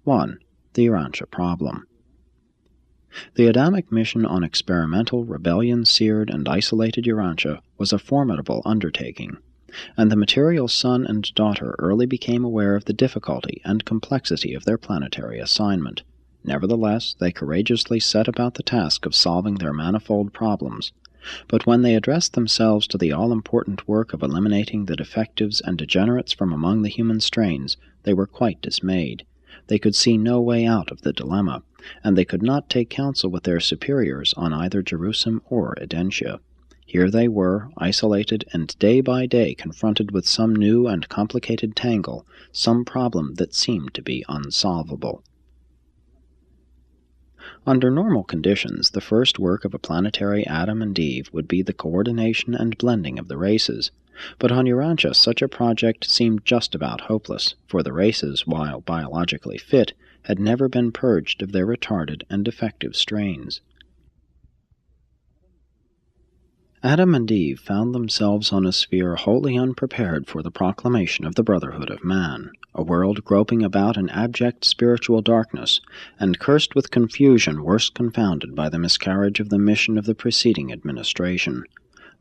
1. The URANTIA Problem. The Adamic mission on experimental, rebellion-seared, and isolated URANTIA was a formidable undertaking, and the material son and daughter early became aware of the difficulty and complexity of their planetary assignment. Nevertheless, they courageously set about the task of solving their manifold problems. But when they addressed themselves to the all-important work of eliminating the defectives and degenerates from among the human strains, they were quite dismayed. They could see no way out of the dilemma, and they could not take counsel with their superiors on either Jerusalem or Edentia. Here they were, isolated and day by day confronted with some new and complicated tangle, some problem that seemed to be unsolvable. Under normal conditions, the first work of a planetary Adam and Eve would be the coordination and blending of the races. But on URANTIA such a project seemed just about hopeless, for the races, while biologically fit, had never been purged of their retarded and defective strains. Adam and Eve found themselves on a sphere wholly unprepared for the proclamation of the brotherhood of man, a world groping about in abject spiritual darkness, and cursed with confusion worse confounded by the miscarriage of the mission of the preceding administration.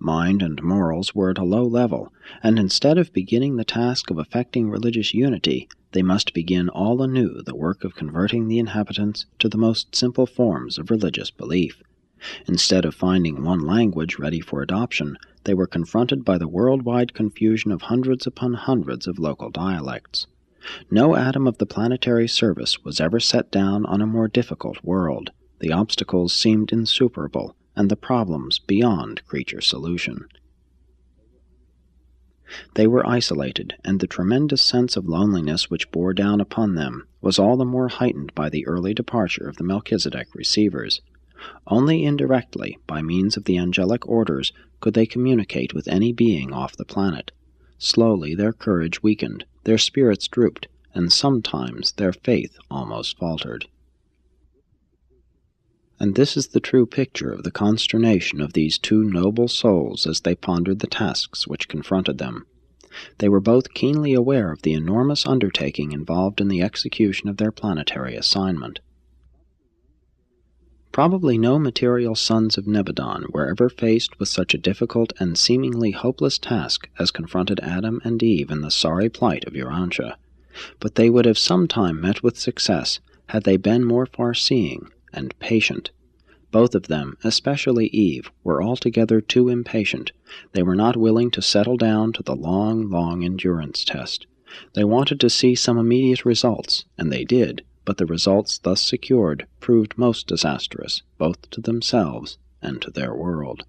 Mind and morals were at a low level, and instead of beginning the task of effecting religious unity, they must begin all anew the work of converting the inhabitants to the most simple forms of religious belief. Instead of finding one language ready for adoption, they were confronted by the worldwide confusion of hundreds upon hundreds of local dialects. No atom of the planetary service was ever set down on a more difficult world. The obstacles seemed insuperable, and the problems beyond creature solution. They were isolated, and the tremendous sense of loneliness which bore down upon them was all the more heightened by the early departure of the Melchizedek receivers. Only indirectly, by means of the angelic orders, could they communicate with any being off the planet. Slowly their courage weakened, their spirits drooped, and sometimes their faith almost faltered. And this is the true picture of the consternation of these two noble souls as they pondered the tasks which confronted them. They were both keenly aware of the enormous undertaking involved in the execution of their planetary assignment. Probably no material sons of Nebadon were ever faced with such a difficult and seemingly hopeless task as confronted Adam and Eve in the sorry plight of URANTIA, but they would have sometime met with success had they been more far-seeing and patient. Both of them, especially Eve, were altogether too impatient. They were not willing to settle down to the long endurance test. They wanted to see some immediate results, and they did, but the results thus secured proved most disastrous, both to themselves and to their world.